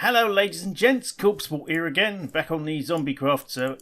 Hello ladies and gents, Corpseport here again, back on the Zombiecraft server.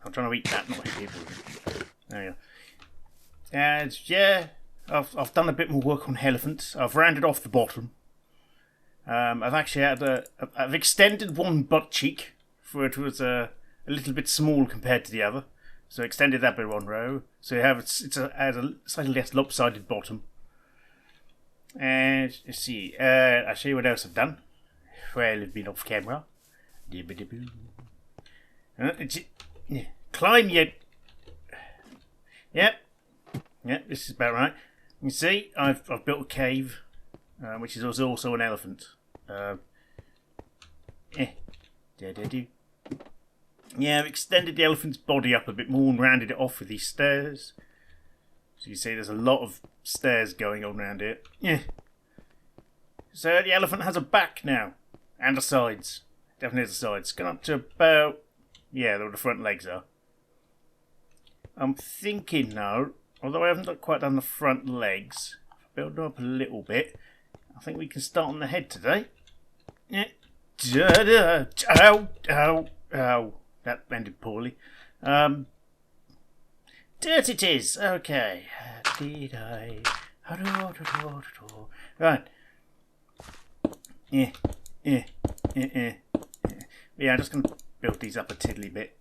I'm trying to eat that, not hit people. There you go. And yeah, I've done a bit more work on elephants. I've rounded off the bottom. I've actually I've extended one butt cheek, for it was a little bit small compared to the other. So I extended that by one row. So you have it's a slightly less lopsided bottom. And let's see, I'll show you what else I've done. Well, it's been off camera. Climb yet. Yep, this is about right. You see, I've built a cave, which is also an elephant. Yeah, I've extended the elephant's body up a bit more and rounded it off with these stairs. So you see, there's a lot of stairs going on around here. Yeah. So the elephant has a back now. And the sides. Definitely the sides. Gone up to about... yeah, where the front legs are. I'm thinking now, although I haven't quite done the front legs, build them up a little bit. I think we can start on the head today. Yeah. Ow, ow, ow. That ended poorly. Dirt it is. Okay. Did I... right. Yeah. Yeah, I'm just going to build these up a tiddly bit.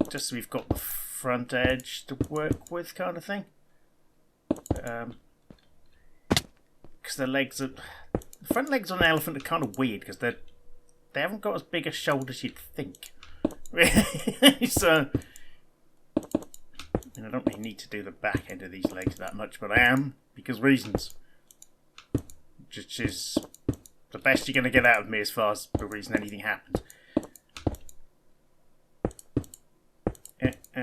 Just so we've got the front edge to work with, kind of thing. Because the legs are... the front legs on an elephant are kind of weird, because they haven't got as big a shoulder as you'd think. So... I don't really need to do the back end of these legs that much, but I am, because reasons. Which is... the best you're going to get out of me as far as the reason anything happens. Yeah,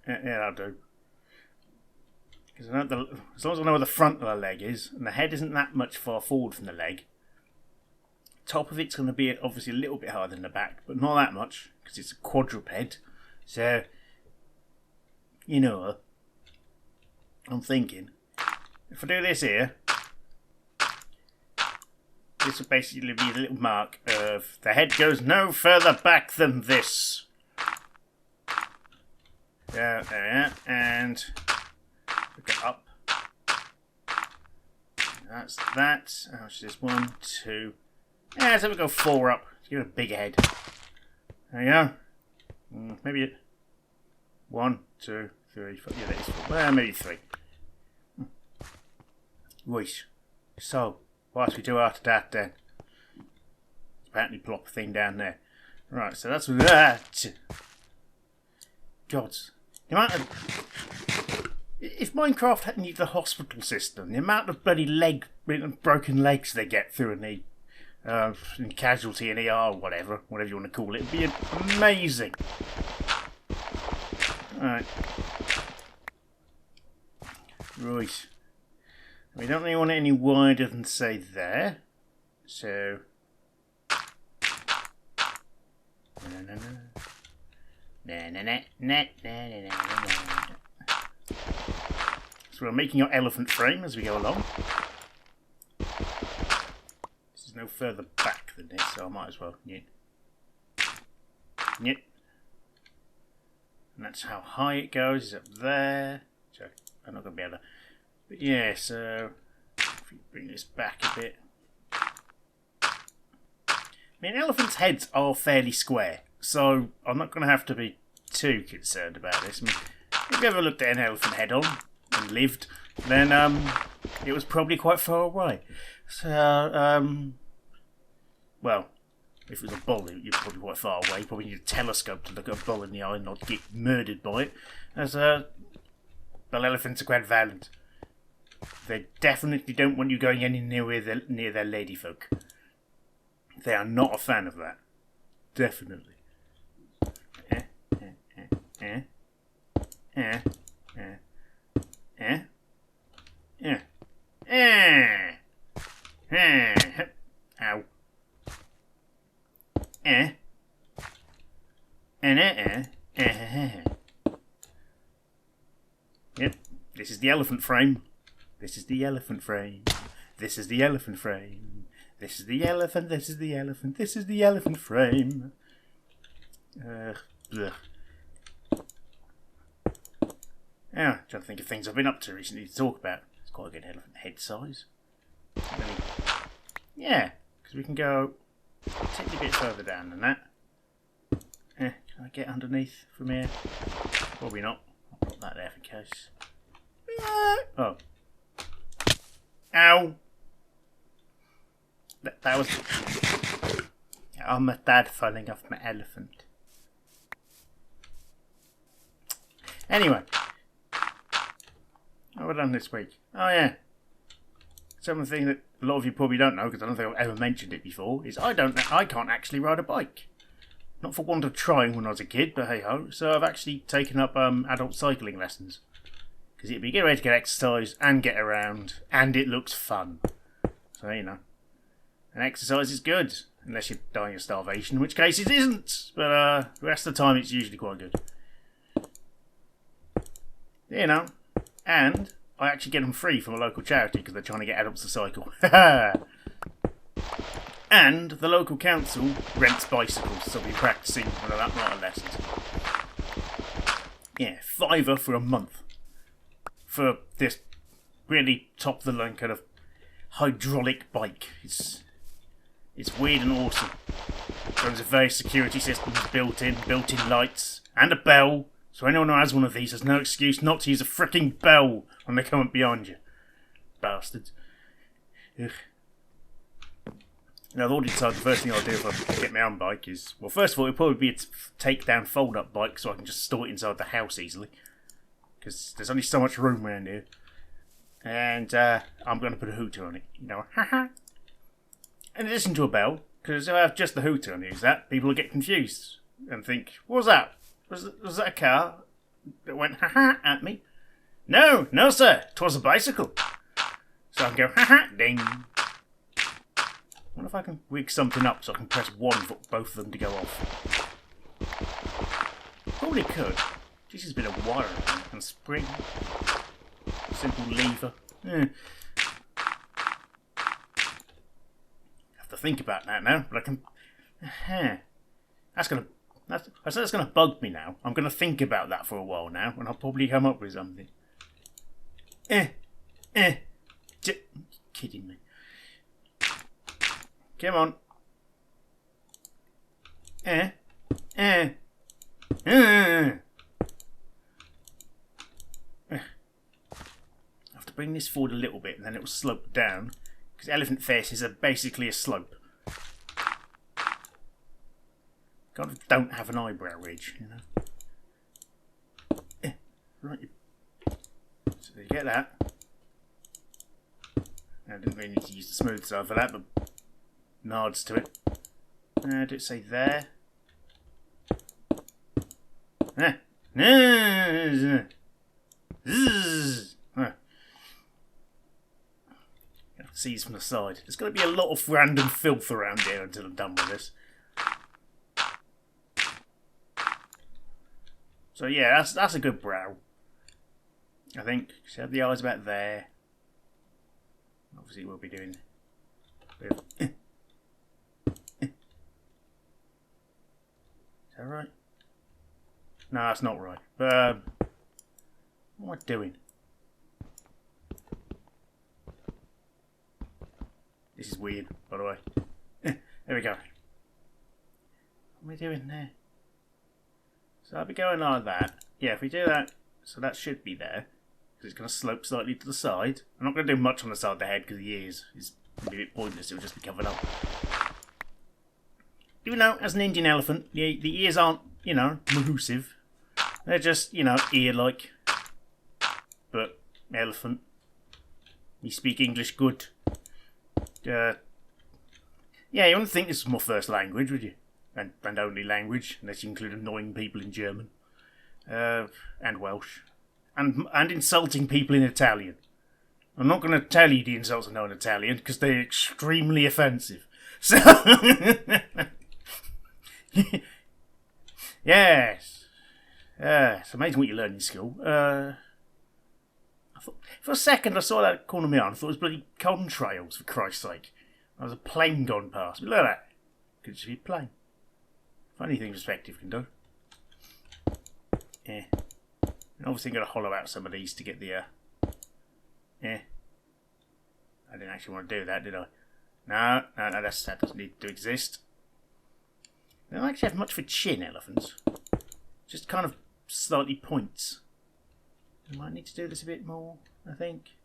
that'll do. Because as long as I know where the front of the leg is, and the head isn't that much far forward from the leg, top of it's going to be obviously a little bit higher than the back, but not that much, because it's a quadruped. So, you know, I'm thinking, if I do this here, this will basically be a little mark of the head goes no further back than this. There, and look it up. That's that. Oh, it's just 1, 2. Yeah, so we go 4 up. Let's give it a big head. There you go. Maybe 1, 2, 3, 4. Yeah, there's 4. Well, maybe 3. Right. So. Whilst we do after that then. Apparently plop a thing down there. Right, so that's that. God. The amount of... if Minecraft hadn't needed the hospital system, the amount of bloody broken legs they get through in casualty and ER or whatever you want to call it, would be amazing. Right. Right. We don't really want it any wider than, say, there. So... So we're making our elephant frame as we go along. This is no further back than this, so I might as well. Yep. And that's how high it goes, is up there. So I'm not going to be able to... but yeah, so if we bring this back a bit. I mean, elephants' heads are fairly square, so I'm not going to have to be too concerned about this. I mean, if you ever looked at an elephant head on and lived, then it was probably quite far away. So, well, if it was a bull, you're probably quite far away. You probably need a telescope to look at a bull in the eye and not get murdered by it. As well, elephants are quite violent. They definitely don't want you going any near their ladyfolk. They are not a fan of that. Definitely. Ow. Yep, this is the elephant frame. This is the elephant frame. This is the elephant frame. This is the elephant, this is the elephant, this is the elephant frame. Blech. Yeah, trying to think of things I've been up to recently to talk about. It's quite a good elephant head size. Yeah, because we can go take a bit further down than that. Can I get underneath from here? Probably not. I'll put that there for case. Oh. Ow! That was... Oh, my dad falling off my elephant. Anyway. What have I done this week? Oh yeah. Something that a lot of you probably don't know, because I don't think I've ever mentioned it before, is I can't actually ride a bike. Not for want of trying when I was a kid, but hey ho. So I've actually taken up adult cycling lessons. Because it'd be a good way to get exercise and get around, and it looks fun. So, you know. And exercise is good, unless you're dying of starvation, in which case it isn't. But the rest of the time it's usually quite good. You know. And I actually get them free from a local charity because they're trying to get adults to cycle. And the local council rents bicycles, so we'll be practising one of that lot of lessons. Yeah, £5 for a month. For this really top-of-the-line kind of hydraulic bike. It's weird and awesome. There's a various security systems built-in lights, and a bell. So anyone who has one of these has no excuse not to use a fricking bell when they come up behind you. Bastards. Ugh. Now, I've already decided the first thing I'll do if I get my own bike is... Well, first of all, it'll probably be a take-down fold-up bike so I can just store it inside the house easily. Because there's only so much room around here. And I'm going to put a hooter on it. You know, haha. In addition to a bell, because if I have just the hooter and use that, people will get confused and think, what was that? Was that a car that went ha-ha at me? No, sir, 'twas a bicycle. So I can go ha-ha, ding. I wonder if I can wig something up so I can press one for both of them to go off. Probably could. This has been a wire and spring. Simple lever. I have to think about that now, but I can... That's going to bug me now. I'm going to think about that for a while now, and I'll probably come up with something. Kidding me. Come on. I have to bring this forward a little bit, and then it will slope down, because elephant faces are basically a slope. Kind of don't have an eyebrow ridge, you know. Right. So you get that. I didn't really need to use the smooth side for that, but nods to it. Did it say there? Sees from the side. There's going to be a lot of random filth around here until I'm done with this. So yeah, that's a good brow. I think. Should have the eyes about there. Obviously we'll be doing Is that right? No, that's not right. But what am I doing? This is weird, by the way. There we go. What am I doing there? So I'll be going like that. Yeah, if we do that, so that should be there. Because it's going to slope slightly to the side. I'm not going to do much on the side of the head because the ears is going to be a bit pointless. It'll just be covered up. Even though, as an Indian elephant, the ears aren't, you know, mahoosive. They're just, you know, ear-like. But, elephant. You speak English good. Yeah, you wouldn't think this was my first language, would you? And only language, unless you include annoying people in German. And Welsh. And insulting people in Italian. I'm not going to tell you the insults I know in Italian, because they're extremely offensive. So... Yes. It's amazing what you learn in school. I thought, for a second I saw that corner of my eye and I thought it was bloody contrails, for Christ's sake. There's a plane gone past. But look at that. Could just be a plane. Funny thing perspective can do. Yeah. Obviously got to hollow out some of these to get the... Yeah. I didn't actually want to do that, did I? No, that doesn't need to exist. They don't actually have much for chin, elephants. Just kind of slightly points. I might need to do this a bit more, I think.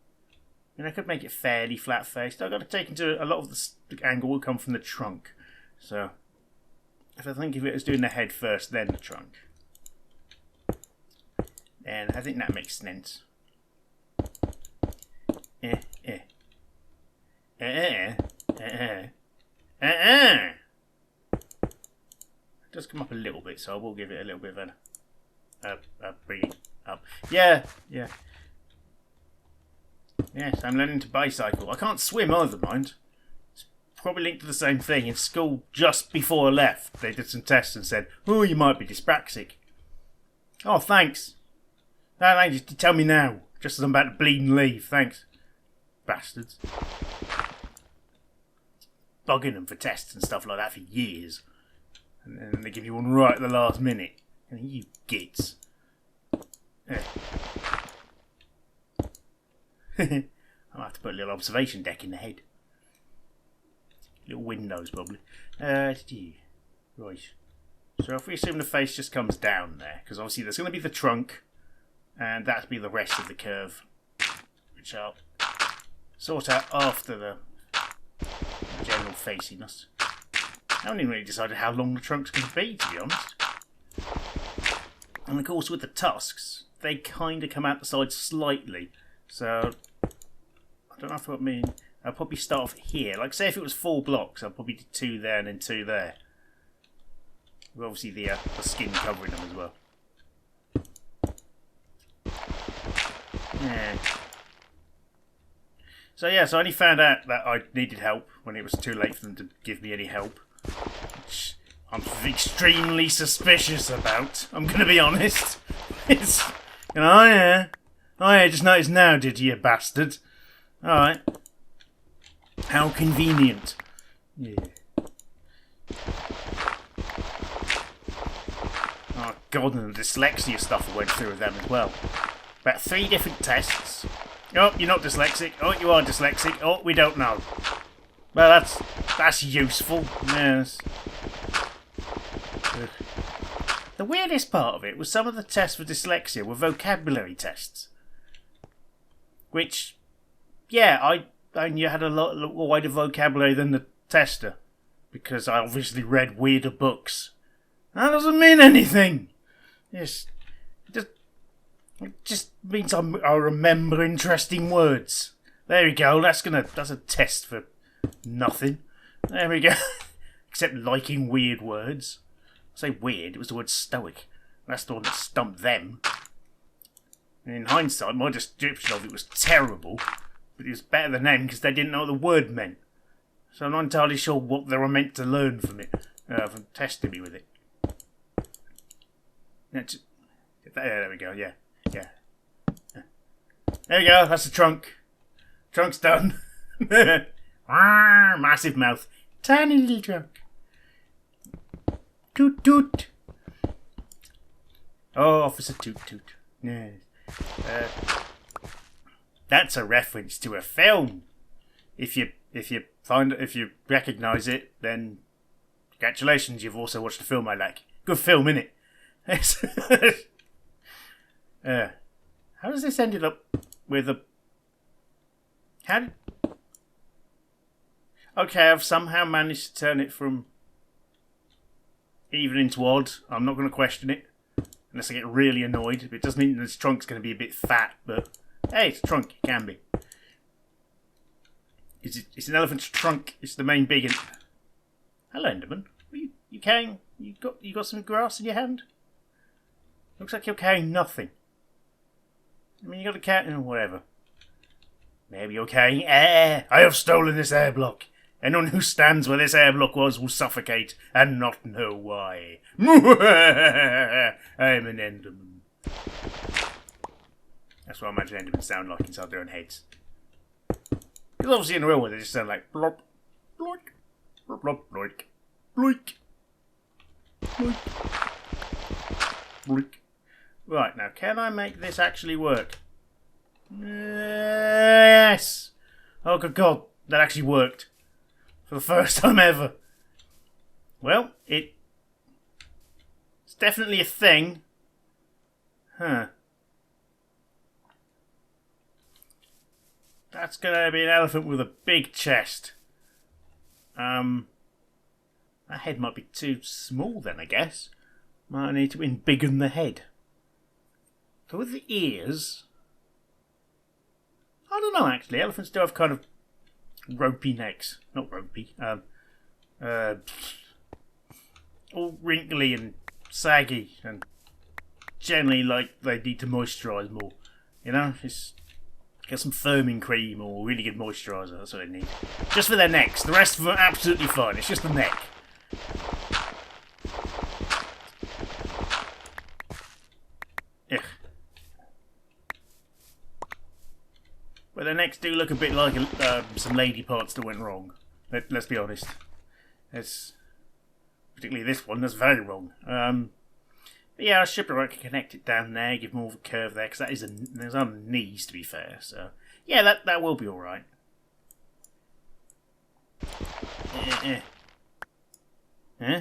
I could make it fairly flat-faced. I've got to take into a lot of the angle will come from the trunk. So, if I think of it as doing the head first, then the trunk. And I think that makes sense. It does come up a little bit, so I will give it a little bit of a bring it up. Yeah. Yes, I'm learning to bicycle. I can't swim either, mind. It's probably linked to the same thing. In school, just before I left, they did some tests and said, "Oh, you might be dyspraxic." Oh, thanks. No, thanks. You tell me now, just as I'm about to bleed and leave. Thanks, bastards. Bugging them for tests and stuff like that for years, and then they give you one right at the last minute. And you gits. I'll have to put a little observation deck in the head. Little windows, probably. Right. So if we assume the face just comes down there, because obviously there's going to be the trunk, and that'll be the rest of the curve, which I'll sort out after the general faciness. I haven't even really decided how long the trunk's going to be, to be honest. And of course, with the tusks, they kind of come out the side slightly. So, I don't know if I mean, I'll probably start off here. Like, say if it was 4 blocks, I'll probably do 2 there and then 2 there. With obviously the skin covering them as well. Yeah. So yeah, so I only found out that I needed help when it was too late for them to give me any help. Which I'm extremely suspicious about, I'm going to be honest. It's, oh yeah, just noticed now, did you bastard? Alright. How convenient. Yeah. Oh god, and the dyslexia stuff I went through with them as well. About 3 different tests. Oh, you're not dyslexic. Oh, you are dyslexic. Oh, we don't know. Well, that's useful. Yes. Ugh. The weirdest part of it was some of the tests for dyslexia were vocabulary tests. Which, yeah, I knew I had a lot wider vocabulary than the tester. Because I obviously read weirder books. That doesn't mean anything. It just means I remember interesting words. There we go. That's a test for nothing. There we go. Except liking weird words. I say weird, it was the word stoic. That's the one that stumped them. And in hindsight, my description of it was terrible. But it was better than them because they didn't know what the word meant. So I'm not entirely sure what they were meant to learn from it. From testing me with it. There we go, yeah. Yeah. There we go, that's the trunk. Trunk's done. Massive mouth. Tiny little trunk. Toot toot. Oh, Officer Toot Toot. Yes. That's a reference to a film. If you recognise it, then congratulations, you've also watched a film I like. Good film, innit? How does this ended up with a... Okay, I've somehow managed to turn it from even into odd. I'm not going to question it. Unless I get really annoyed. It does mean this trunk's going to be a bit fat, but... Hey, it's a trunk. It can be. It's an elephant's trunk. It's the main big... Hello, Enderman. You carrying... You got some grass in your hand? Looks like you're carrying nothing. I mean, you got a cat and whatever. Maybe you're carrying air. I have stolen this air block. Anyone who stands where this air block was will suffocate and not know why. I'm an Enderman. That's what I imagine Endermen sound like inside their own heads. Because obviously in the real world they just sound like blop, Bloink. Bloink. Bloink. Bloink. Bloink. Bloink. Right, now, can I make this actually work? Yes! Oh, good God, that actually worked. For the first time ever. Well, it's definitely a thing. Huh. That's gonna be an elephant with a big chest. That head might be too small then, I guess. Might need to embiggen the head. So with the ears... I don't know, actually. Elephants do have kind of ropey necks. Not ropey. All wrinkly and saggy. And generally, like, they need to moisturise more. You know? Just get some firming cream or really good moisturiser. That's what they need. Just for their necks. The rest of them are absolutely fine. It's just the neck. Ugh. But their necks do look a bit like some lady parts that went wrong. Let's be honest. Particularly this one, that's very wrong. But yeah, I should be right to connect it down there, give more of a curve there, because there's on knees, to be fair. So yeah, that will be all right. Get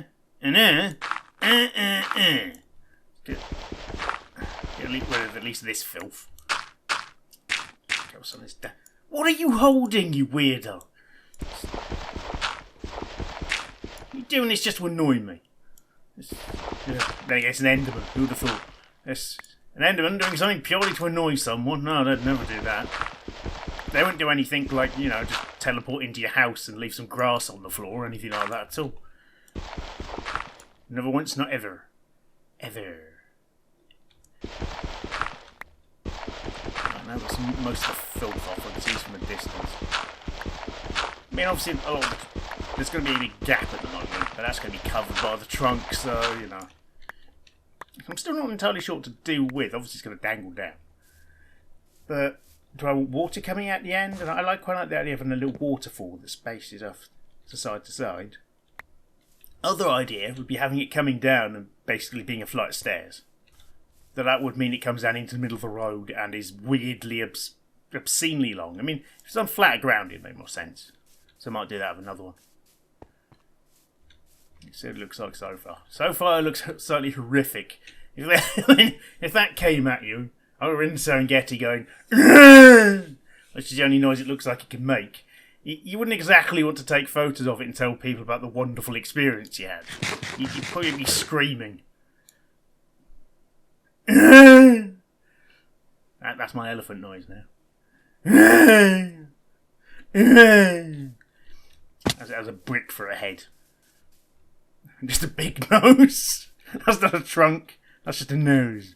rid of at least this filth. What are you holding, you weirdo? You're doing this just to annoy me. Then it's an Enderman. Who would have thought? It's an Enderman doing something purely to annoy someone. No, they'd never do that. They wouldn't do anything like, you know, just teleport into your house and leave some grass on the floor or anything like that at all. Never once, not ever. Ever. Right, now got most of the filth off. I can see this from a distance. I mean, obviously, there's going to be a big gap at the moment, but that's going to be covered by the trunk, so, you know. I'm still not entirely sure what to do with. Obviously, it's going to dangle down. But do I want water coming out the end? And I quite like the idea of having a little waterfall that spaces off to side. Other idea would be having it coming down and basically being a flight of stairs. That would mean it comes down into the middle of a road and is weirdly, obscenely long. I mean, if it's on flat ground, it makes more sense. So I might do that with another one. See what it looks like so far. So far, it looks slightly horrific. If that came at you, I were in Serengeti going, which is the only noise it looks like it can make, you wouldn't exactly want to take photos of it and tell people about the wonderful experience you had. You'd probably be screaming. That's my elephant noise now. As a brick for a head. Just a big nose. That's not a trunk. That's just a nose.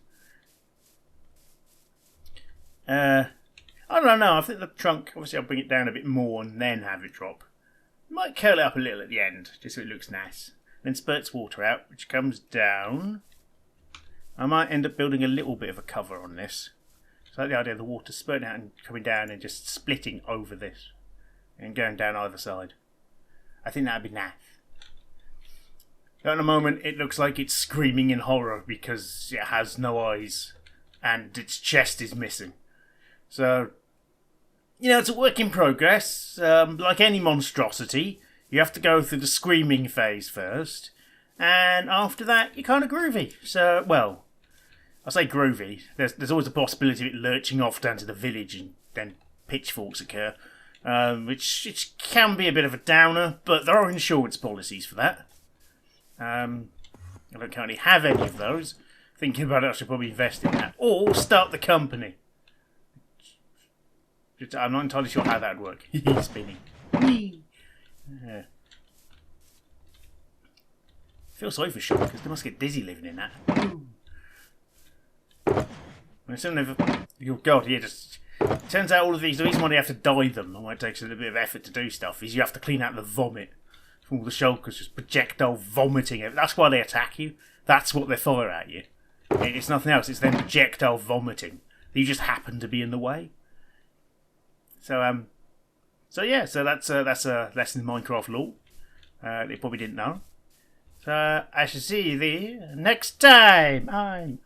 I don't know. I think the trunk, obviously I'll bring it down a bit more and then have it drop. Might curl it up a little at the end, just so it looks nice. Then spurts water out, which comes down. I might end up building a little bit of a cover on this. So I like the idea of the water spurting out and coming down and just splitting over this. And going down either side. I think that'd be nice. At the moment, it looks like it's screaming in horror because it has no eyes and its chest is missing. So, you know, it's a work in progress. Like any monstrosity, you have to go through the screaming phase first, and after that, you're kind of groovy. So, well, I say groovy. There's always a possibility of it lurching off down to the village and then pitchforks occur, which can be a bit of a downer, but there are insurance policies for that. I don't currently have any of those. Thinking about it, I should probably invest in that. Or start the company. I'm not entirely sure how that would work. Spinning. Yeah. I feel sorry for Sean because they must get dizzy living in that. Oh God, yeah, just... It turns out all of these, the reason why they have to dye them, and why it takes a little bit of effort to do stuff, is you have to clean out the vomit. From all the shulkers, just projectile vomiting. That's why they attack you. That's what they fire at you. It's nothing else. It's them projectile vomiting. You just happen to be in the way. So So yeah, so that's a lesson in Minecraft lore. They probably didn't know. So I shall see you there next time. I'm.